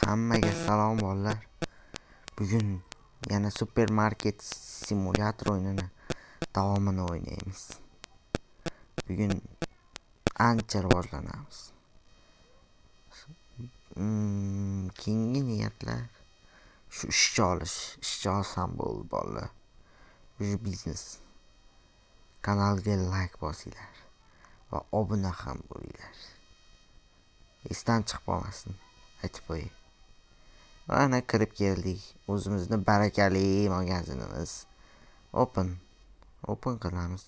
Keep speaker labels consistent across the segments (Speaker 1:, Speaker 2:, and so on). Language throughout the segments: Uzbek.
Speaker 1: Hammaga salom bolalar. Bugun yana supermarket simulyator o'yinini davomini o'ynaymiz. Bugun ancha rivojlanamiz. Keyingi niyatlar shu ishchi olsam bo'ldi bolalar. Shu biznes. Kanalga like bosinglar va obuna ham bo'linglar. Esdan chiqib qolmasin. Aytib qo'ying. Mana kirib keldik. O'zimizni barakali magazinimiz. Open qilamiz.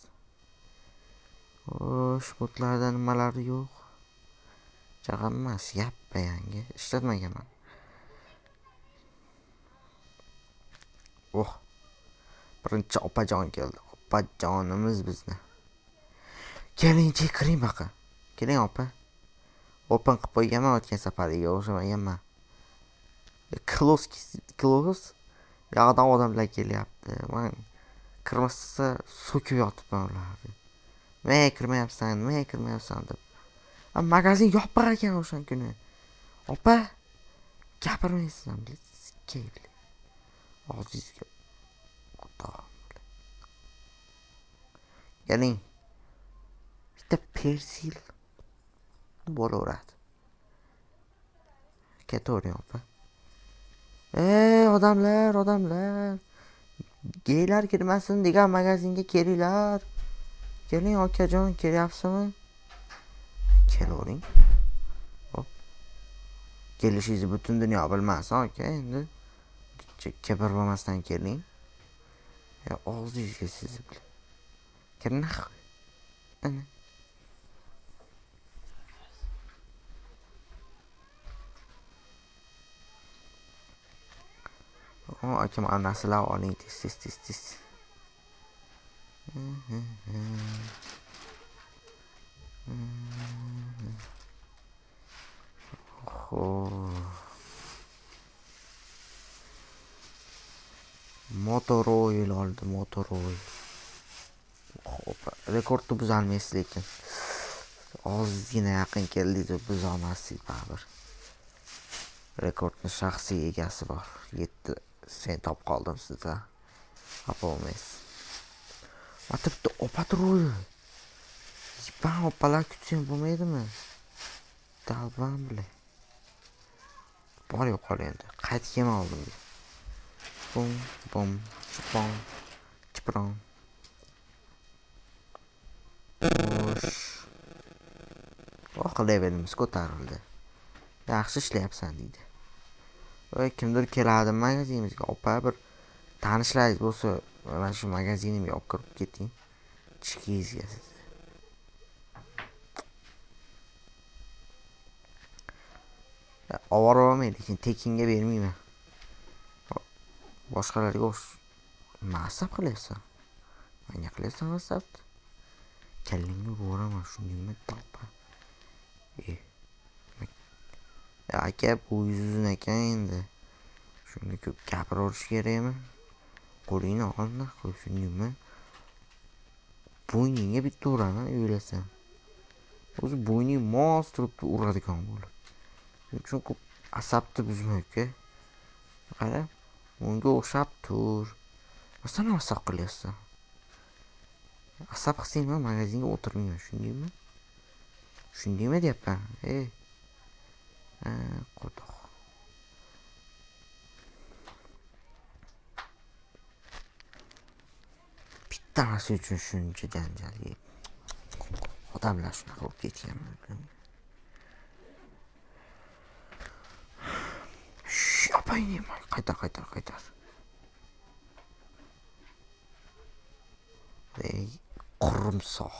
Speaker 1: Xo'sh, butlarda nimalar yo'q? Chaqammas, yappa yangi. Ishlatmaganman. Birinchi opajon keldi. Opajonimiz bizni. Keling, kiring baqa. Keling, opa. Open qilib qo'yganman o'tgan safariga o'xshamaganman. Close. Yoqdan odamlar kelyapti. Men kirmasa so'kib yotibman ularni. Men kirmayapsan deb. Magazin yopiq ekan o'sha kuni. Opa, gapirmaysan, bilasiz. Og'zingizga Keling. Bitta persil bo'laveradi. Ketavering, opa. Odamlar. Geylar kirmasin degan magazinga kelinglar. Keling, okajon, kelyapsizmi? Kelavering. Kelishingizni butun dunyo bilmasin, aka, endi. Kibr bo'lmasdan keling. Og'zingizga sizib. Kirnaq. Ana. Akam anasilar oling tez. Motorola oldi, Motorola. Rekordni buzolmaysiz lekin. Ozgina yaqin keldi-da buzolmassiz baribir. Rekordning shaxsiy egasi bor. 7 sen top qoldim sizda. Bo'lmaysiz. Matibda opatro'yi. Ben opalar kutsam bo'lmaydimi? Dalban bile. Bor yo'q endi. Qaytib oldim. Bum, chipron. Levelimiz ko'tarildi. Yaxshi ishlayapsan deydi. Kimdir keladi magazinimizga. Opa, bir tanishlaringiz bo'lsa, mana shu magazinimga olib kirib keting. Chikizga siz. Ovora olmaydi, lekin tekinga bermayman. Boshqalarga masab qilyapsan. Menga qilyapsan masabni. Kallingni bo'raman, shuningmi topa. Aka, bu yuzun ekan endi. Shunga ko'p gapiraverish kerakmi? Qo'lingni olma, qo'y shuningmi? Bo'yningga bitta uraman, o'ylasan. O'zi bo'yning mos turib uradigan bo'lib. Chunki ko'p asabni buzmaydi. Qara, unga o'xshab tur. Sen asab qilyapsan. Asab qilsang, magazinga o'tirmayman, shundaymi? Shundaymi deyapman. Qo'rqoq. Bittasi uchun shuncha janjalli. Odamlar shunaqa bo'lib ketgan. Yapayım. Qaytar. Qurumsoq.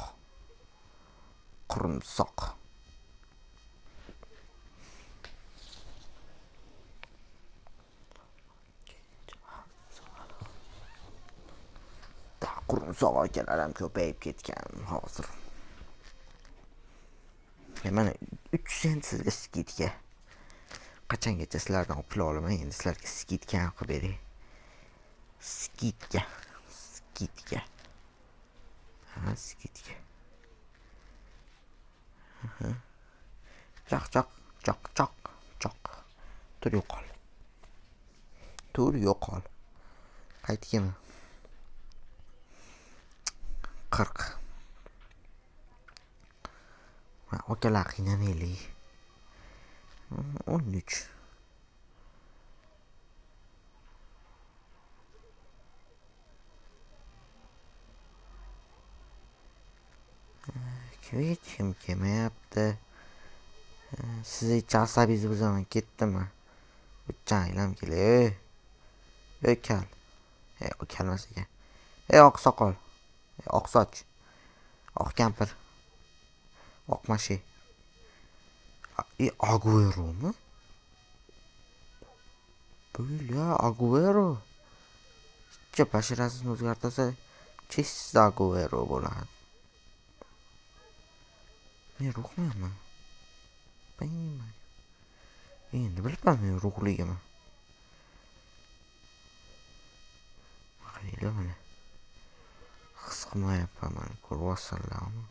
Speaker 1: Qurumsoq akalarim ko'payib ketgan hozir. Mana 3 sent sizga skidga. Qachongacha sizlardan pul olaman, endi sizlarga skidga ham qilib beray. Skidga. Skidga. Choq. Tur yo'qol. Tur yo'qol. Qaytgami? 40. Okalar qiynamaylik. 13. Kim kelmayapti. Siz hech asabingizni buzaman, ketdimi? Uchanglar kelay. Ey kal. Kalmas ekan. Oq soqol. Oq soch. Oq kampir. Oq mashi. Aguero'mi? Buyla Aguero. Bashirasini o'zgartirsa, Chester Aguero bo'ladi. Men ruhmanmi? Bilmayman. Endi bilibman men ruhligimni. Qaranglar mana. His qilmayapman mana, ko'ryapsanlarmi?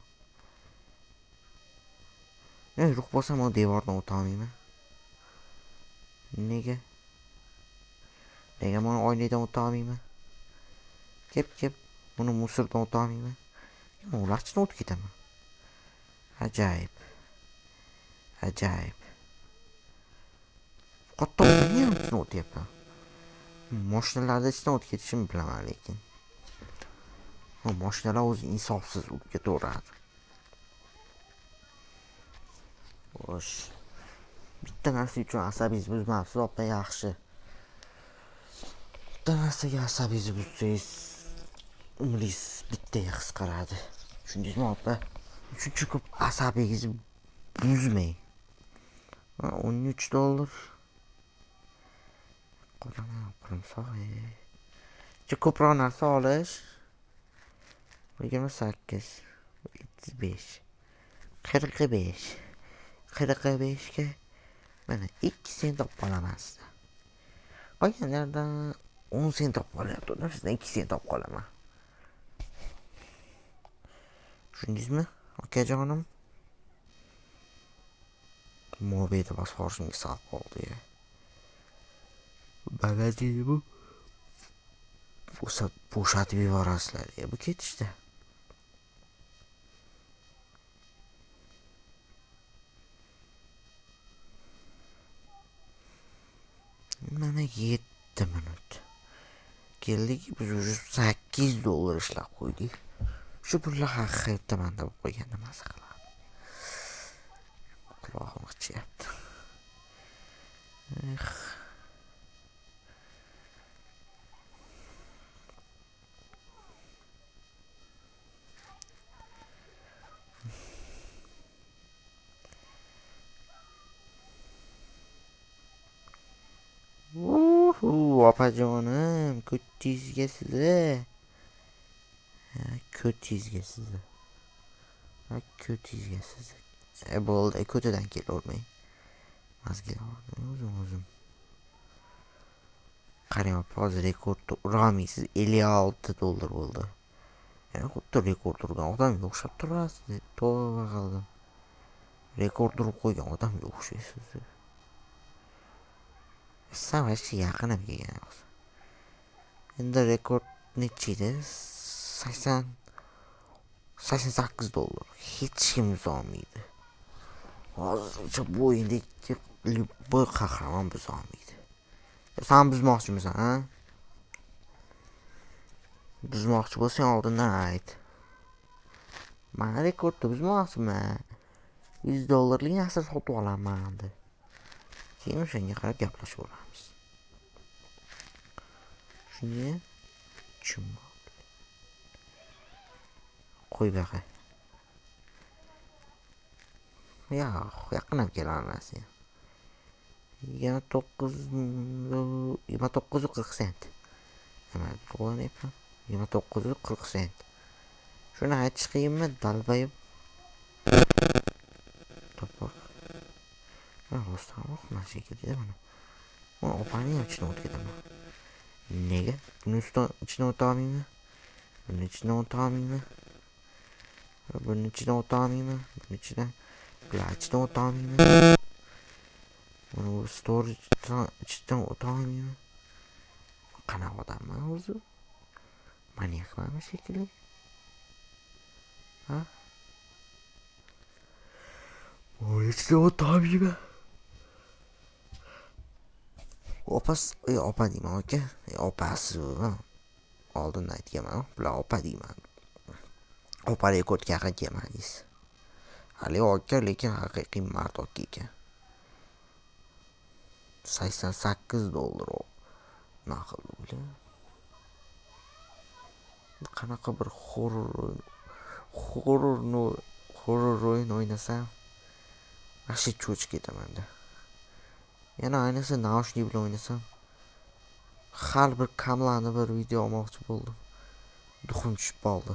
Speaker 1: Ruh bo'lsam, o devordan o'ta olmayman. Nega? Nega mana oynadan o'ta olmayman? Kep, buni musordan o'ta olmayman. Ularchidan o'tib ketaman. Ajoyib. Katta o'ynagan o'tyapman. Mashinalarda ichdan o'tib ketishimni bilaman, lekin mashinalar o'zi insofsiz o'tib ketaveradi. Xo'sh. Bitta narsa uchun asabingizni buzmabsiz, opa, yaxshi. Bitta narsaga asabingizni buzsangiz, umringiz bittaga qisqaradi. Tushundingizmi, opa? Uchinchi ko'p asabingizni buzmang. $13. Qo'limsog'e. Ko'proq narsa olish. 28, 35, 45. 45ga mana 2 sent olib qolaman sizdan. Qolganlardan 10 sent olib qolyapti. Sizdan 2 sent olib qolaman. Tushundingizmi, akajonim? Mo'beda bosqorishimga sal qoldi. Bagajni bu bo'shatib yuborasizlar. Bu ketishdi. Mana 7 minut. Keldik, biz уже $8 ishlab qo'ydik. Shu pullar haqiqatda menda bo'lib qo'yganda maza qiladi. Quloqim g'ichyapti. Opajonim, ko'tingizga sizni. Ko'tingizga sizni. Bo'ldi, ko'tadan kelavermang. Mazga o'zim. Qarang, hozir rekord uramisiz $56 bo'ldi. Yana xuddi rekord urgan odamga o'xshab turasiz. Tova qildim. Rekord urib qo'ygan odamga o'xshaysiz. Savaşçı yaqinib kelgan o'zi. Endi rekord necha edi? $88. Hech kim buzolmaydi. Hozircha bu o'yindagi любой qahramon buzolmaydi. Sen buzmoqchimisan, ha? Buzmoqchi bo'lsang oldindan ayt. Men rekordni buzmoqchiman. $100lik narsa sotib olaman endi. Keyin o'shanga qarab gaplashaveramiz. Shunga chumma. Qo'y baqa. Yaqinab kelolmasin. 29.40 sent. Nima bo'lyapti? 29.40 sent. Shuni aytish qiyinmi, dalbayib? To'poq. Rostdan mana shekilli mana. Mana opaning ichidan o'tib ketaman. Nega? Buni ichidan o'ta olmayman. Buni ichidan o'ta olmayman. Buni ichidan o'ta olmayman. Buni ichidan o'ta olmayman. Uni storage ichidan o'ta olmayman. Qanaqa odamman o'zi? Maniakman shekilli. Ha? Uni ichidan o'ta olmayman. Opa deyman aka. Opasi. Oldin aytganman, bular opa deyman. Opa rekordga yaqin kelmadingiz. Hali aka, lekin haqiqiy mard aka ekan. $88 o. Naql o'yla. Qanaqa bir horror o'yin o'ynasam, yaxshi cho'chib ketaman-da. Yana ayniqsa naushnik bilan o'ynasam, har bir kamlarni bir video olmoqchi bo'ldim. Duxim tushib qoldi.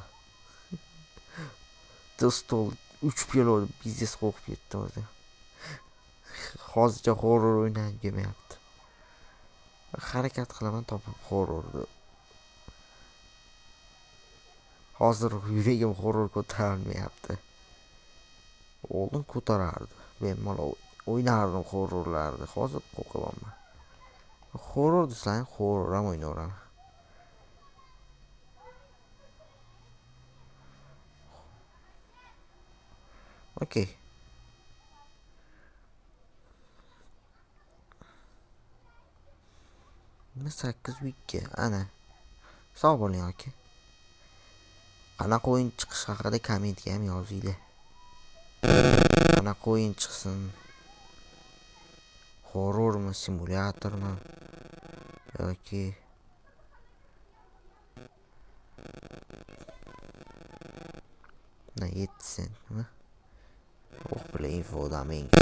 Speaker 1: Dostol 3 kilo biznes qo'yib ketdi o'zi. Hozircha horror o'ynab kelmayapti. Harakat qilaman topib horrorni. Hozir yuragim horror ko'tarolmayapti. Oldin ko'tarardi. Men mana o'ynardim horrorlarni. Hozir qo'rqaman. Horror desang, horror ham o'ynayveraman. Okey. Nima 8 weekga? Ana. Sog' bo'ling aka. Qanaqa o'yin chiqish haqida kommentga ham yozinglar. Qanaqa o'yin chiqsin? Horrormi, simulyatormi yoki na 7 centmi? Oh, bilan infodan menga.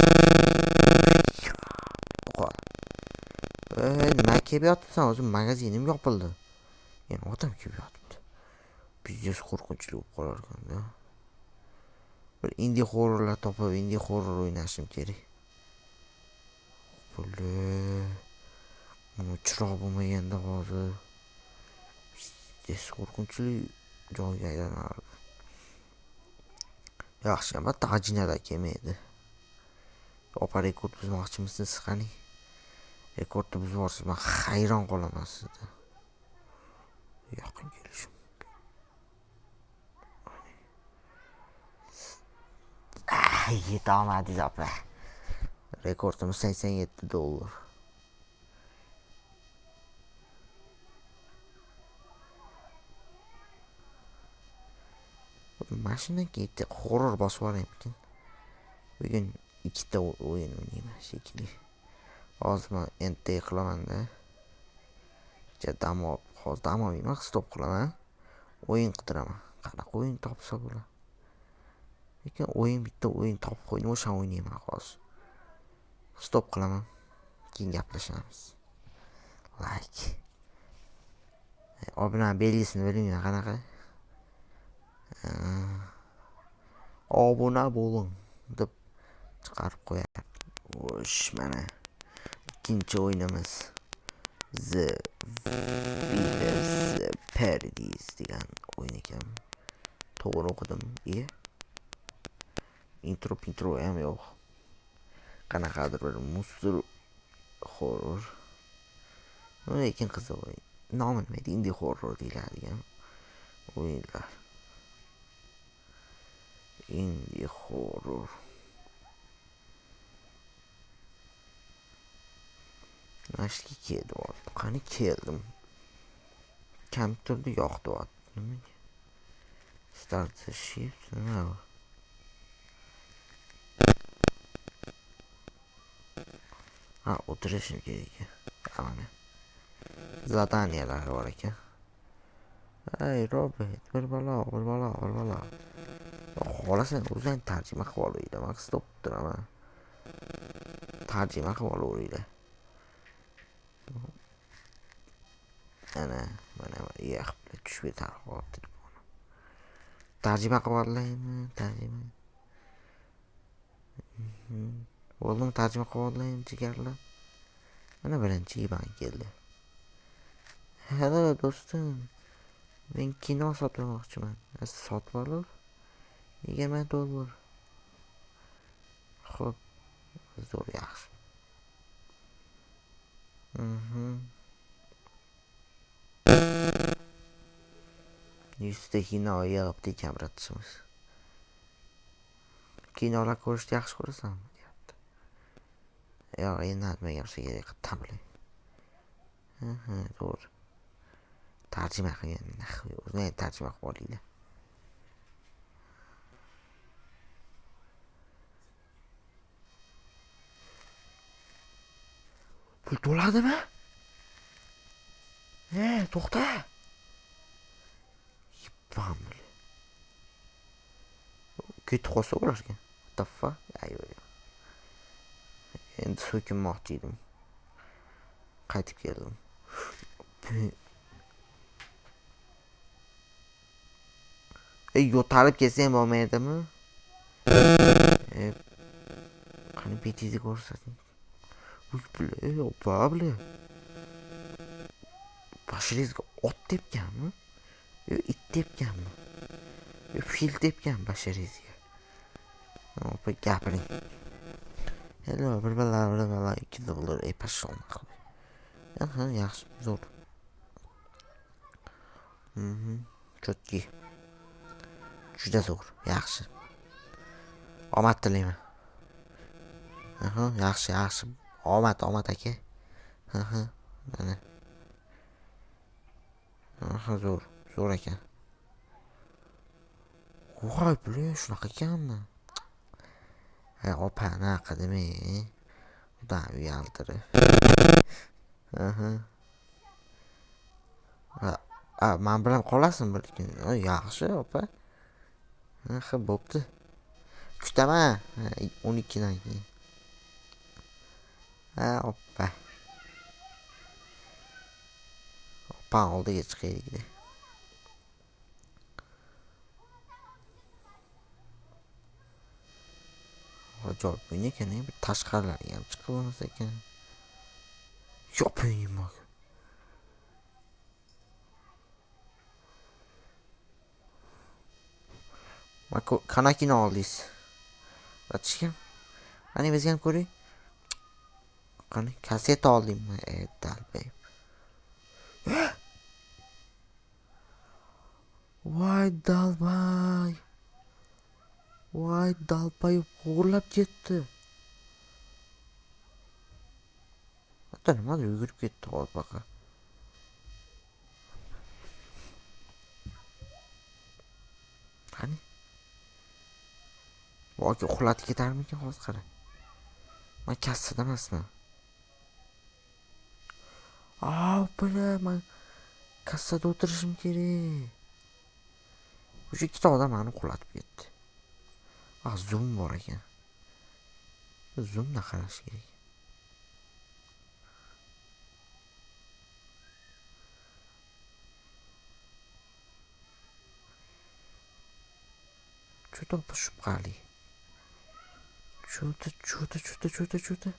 Speaker 1: Nima kelib yotibsan? O'zim magazinim yopildi. Yana odam kelib yotibdi. Biznes qo'rqinchli bo'lib qolar ekan-da. Bir indie horrorlar topib, indie horror o'ynashim kerak. Buni chiroq bo'lmaganda hozir biznes qo'rqinchli joyga aylanardi. Yaxshi, ammo tajinada kelmaydi. Opa rekord buzmoqchimisiz qani? Rekordni buzib yuborsiz, men hayron qolaman sizda. Yaqin kelishim. Yetolmadingiz opa. Rekordimiz $87. Mashinaga ketdi, horror bosib olaymikin. Bugun ikkita o'yin o'ynayman shekilli. Hozir men endi qilaman-da. Hozir dam olmayman, stop qilaman. O'yin qidiraman. Qanaqa o'yin topsa bo'ladi? Lekin bitta o'yin topib qo'ydim, o'sha o'ynayman hozir. Stop qilaman. Keyin gaplashamiz. Like. Obuna belgisini bilmayman qanaqa. Obuna bo'ling deb chiqarib qo'yadi. O'sh, mana ikkinchi o'yinimiz The Village Paradise degan o'yin ekan. To'g'ri o'qidim. Intro ham yo'q. Qanaqadir bir mustur horror. Lekin qiziq o'yin. Nomi nima edi? Indie horror deyiladigan o'yinlar. Indie horror. Nashki keldi. Qani keldim. Kompyuterda yoqdi. Nimaga? Start the shift. Nima? O'tirishim kerak ekan. Mana. Zadaniyalar bor ekan. Ey, Robert, bir balo. Xohlasan o'zing tarjima qilib olaylar. Men stop turaman. Tarjima qilib olaylar. Ana, mana tushib tarqib. Tarjima qilib olaymi? Tarjima. Bo'ldim, tarjima qilib olaymi, jigarlar. Mana birinchi IBAN keldi. Hello do'stim. Men kino sotmoqchiman. Sotib olar. $20. Xo'p, zo'r yaxshi. Yuzta kino yig'ibdi kamratishimiz. Kinolar ko'rishni yaxshi ko'rasanmi deyapti. Yo'q, endi nima gapsa kerak tamli. To'g'ri. Tarjima qilgan. O'zini tarjima qilib olinglar. Pul to'ladimi? To'xta. Yipamli. Ketib qolsa ularga. What the fuck? Endi so'kinmoqchi edim. Qaytib keldim. Yo'talib kelsa ham bo'lmaydimi? Qani betingizni ko'rsating. Pablo. Bashiringizga ot tepganmi? It tepganmi? Fil tepgan bashiringizga. Opa gapiring. Hello, bir 2 dollar pashon. Yaxshi, zo'r. Chotki. Juda zo'r, yaxshi. Omad tilayman. Yaxshi. Omad aka. Mana. Zo'r ekan. Voy, bular shunaqa ekanmi? Opa, anaqa demay. Xudo uyaltirib. Men bilan qolasizmi bir kun? Yaxshi, opa. Bo'pti. Kutaman. 12 dan keyin. Opa. Opa oldiga chiqaylik. Ajoyib o'yin ekan, bir tashqarilariga ham chiqib olmasa ekan. Yoping bak. Qanaqini oldingiz? Ratishgan? Qani bizga ham ko'ring. Qani kaseta oldingmi? Dalbay. Voy dalbay o'g'irlab ketdi. Hatta nimadir yugurib ketdi baqa. Qani? Voy uxlatib ketarmikan hozir qara. Men kassada emasman. Men kassada o'tirishim kerak. O'sha ikkita odam meni uxlatib ketdi. Zoom bor ekan. Zoomda qarash kerak. Juda shubhali. Juda.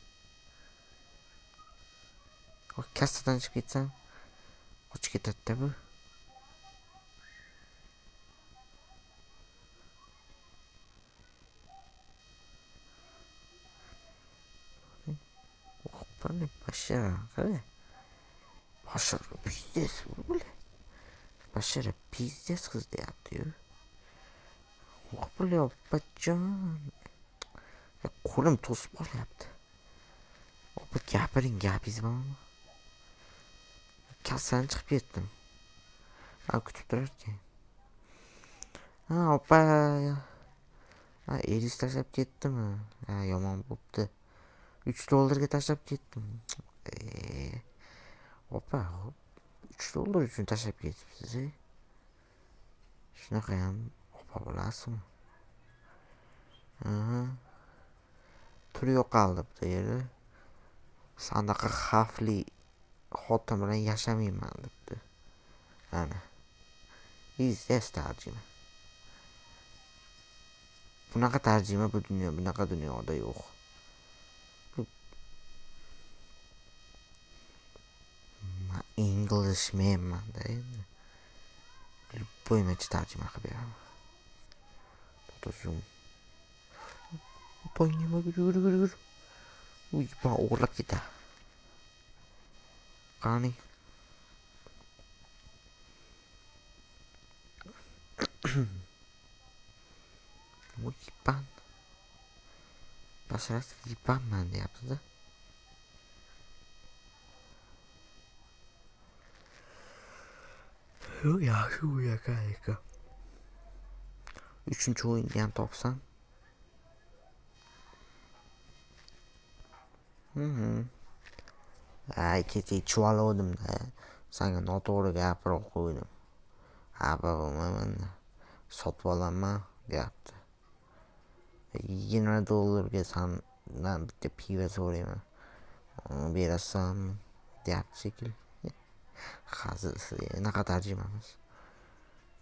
Speaker 1: Kassadan chiqib ketsam, qochib ketadi bu. Bashara, qara. Bashara pizdes bu. Bashara pizdes qiz deyapti-yu. Qo'pil opajon. Qo'lim to'sib qolyapti. Opa gapiring, gapingiz bormi? Kassadan chiqib ketdim. Kutib turar ekan. Opa. Eriz tashlab ketdimi? Yomon bo'pti. 3 dollarga tashlab ketdim. Opa, 3 dollar uchun tashlab ketibsiz. Shunaqa ham opa bo'lasizmi? Tur yo'qoldi bu yerda. Sanaqa xavfli xotin bilan yashamayman debdi. Ana. Izdes tarjima. Bunaqa tarjima bunaqa dunyoda yo'q. Englishmanman-da endi. Любоймаchi tarjima qilib beraman. Zoom. Nima yur. Uy, o'g'irlab ketadi. Qani. Bu yipan. Basharasi yipanman deyapti-da. Yo'q, yaxshi o'ynagan ekan. 3-o'yinni ham topsam. Ay, kecha ichib oldim-da. Senga noto'g'ri gapirib qo'ydim. Bo'lmayman. Sotib olaman deyapti. $20 sendan bitta pivo so'rayman. Berasanmi deyapti shekilli. Hazilsiz, naqa tarjimamiz.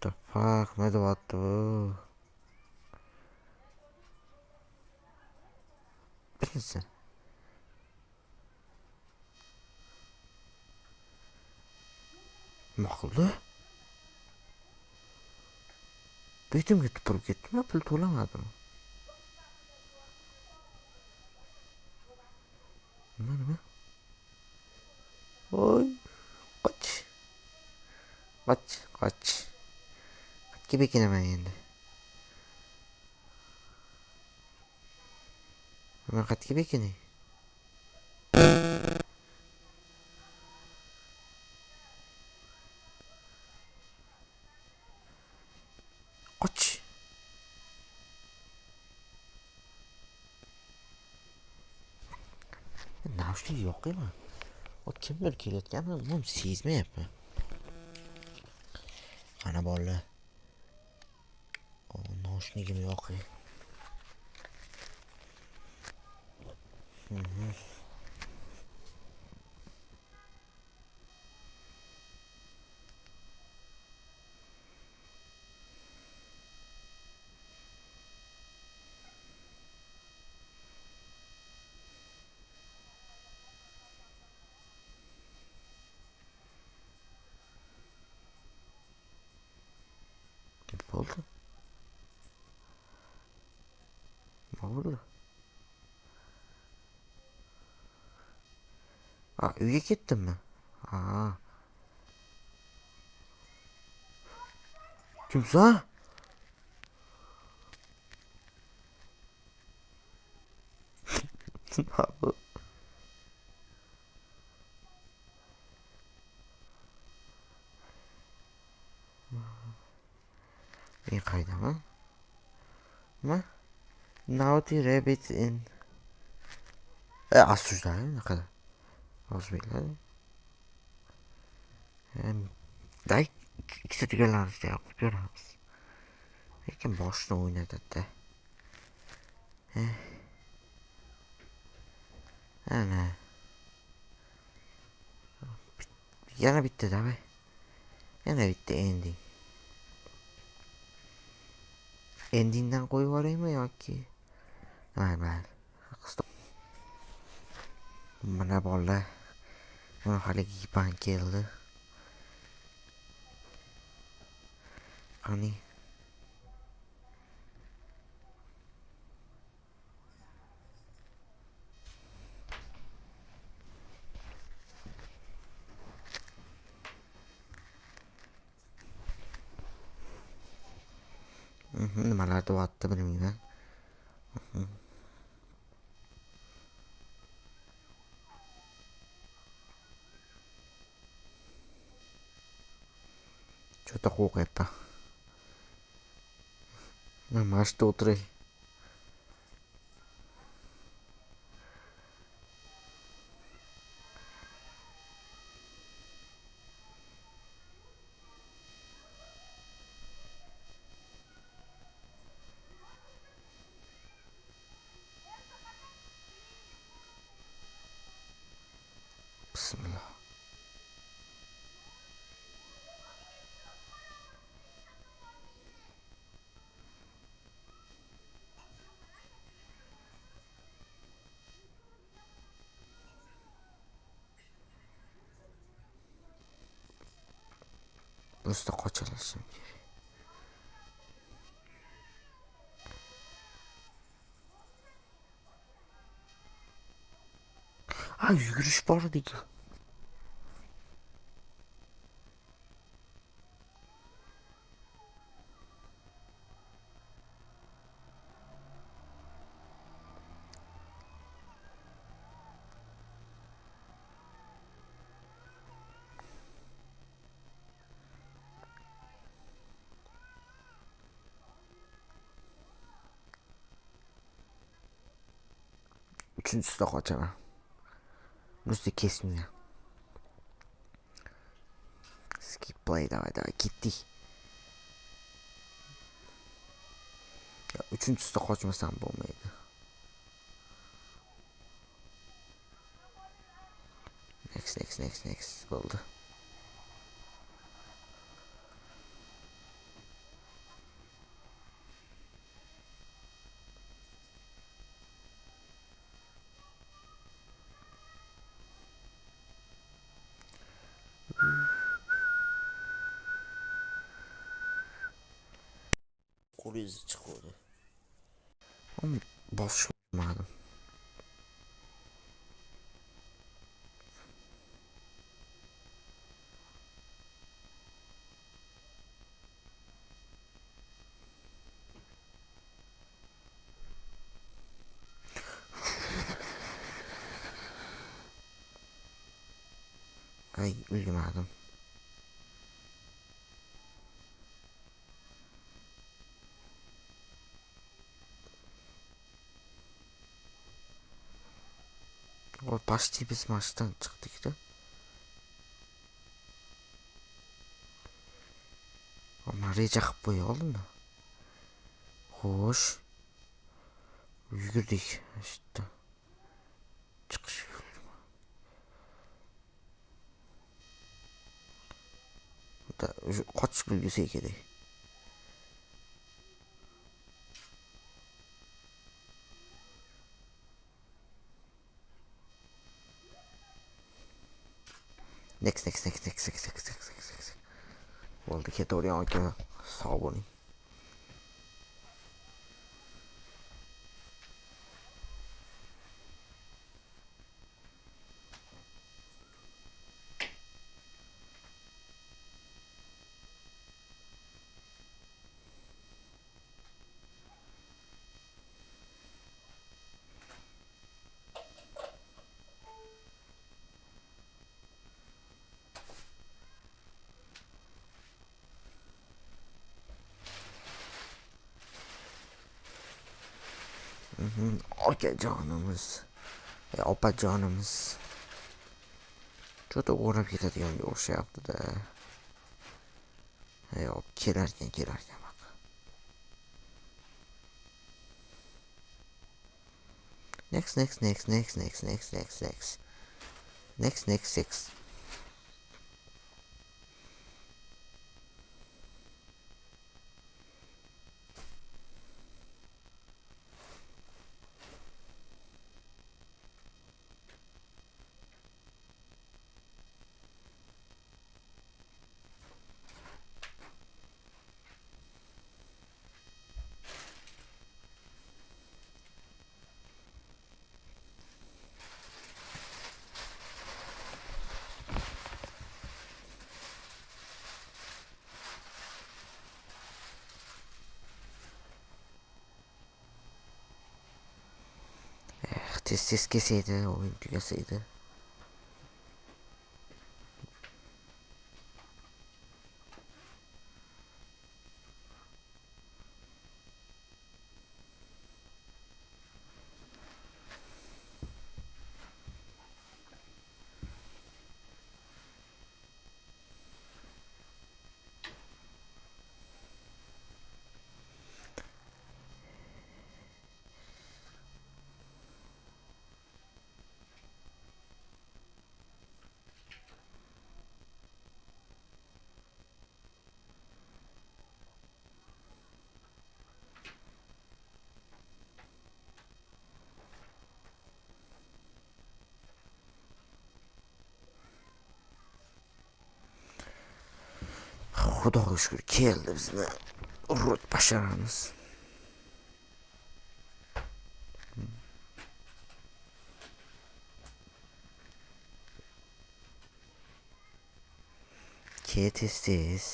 Speaker 1: To'paq, nima deyapti bu? Bilsin. Nima qildi? Betimga tupurib ketdimi, pul to'lamadimi? Nima? Oy, qoch. Qatga bekinaman endi. Men qatga bekinay. Qoch. Naushnik yo'q edi. O kimdir kelayotganini men sezmayapman. Qana bolalar. Naushnikim yo'q edi. Bo'ldi. Nima bo'ldi? Uyga ketdimmi? Kimsan? Nima bu? Men qaydaman? Nima? Naughty Rabbit in осуждаю, naqa. O'zbeklar. Day ikkita tugallanishda yoqib ko'ramiz. Lekin boshni o'ynatadi-da. Ana. Yana bitta davay. Yana bitta ending. Endingdan qo'yib yuboraymi yoki? Mayli. Mana bolalar. Mana haligi yipan keldi. Qani. Nimalar deyapti bilmayman. Juda qo'rqyapti. Mashta o'tiray. Bismillah. Usta qochalashim kerak. Yugurish bor edik. uchinchisida qochaman. Bunisi kesmayman. Skip play, давай ketdik. Uchinchisida qochmasam bo'lmaydi. Next bo'ldi. Qo'liz chiqdi. Boshmadim. Ay, ulgurmadim. Почти biz maçdan chiqdik-da. Ama reja qilib qo'ya oldim-da. Xo'sh. Yugurdik. İşte. Chiqish yo'li. Da qochib ulgursa kerak. Next. Bo'ldi, ketavergan aka. Sog' bo'ling. Akajonimiz, opajonimiz juda o'rab ketadiganga o'xshayapti-da. Kelarkan bak. Next. Tez keseydi, oyun tugasaydi. Xudoga shukr keldi bizni urut basharamiz. Tez.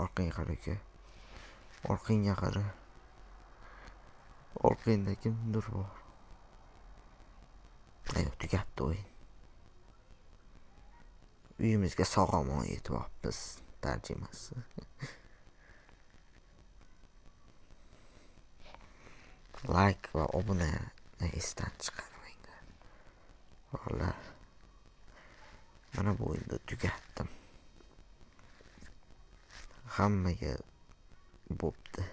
Speaker 1: orqangga qara uka. Orqangga qara. Orqangda kimdir bor. Ayo, tugatdi o'yin. Uyimizga sog'-omon yetyapmiz. Tarjimasi. Like va obunani esdan chiqarmanglar. Bolalar. Mana bu o'yinda tugatdim. Hammaga bo'pti.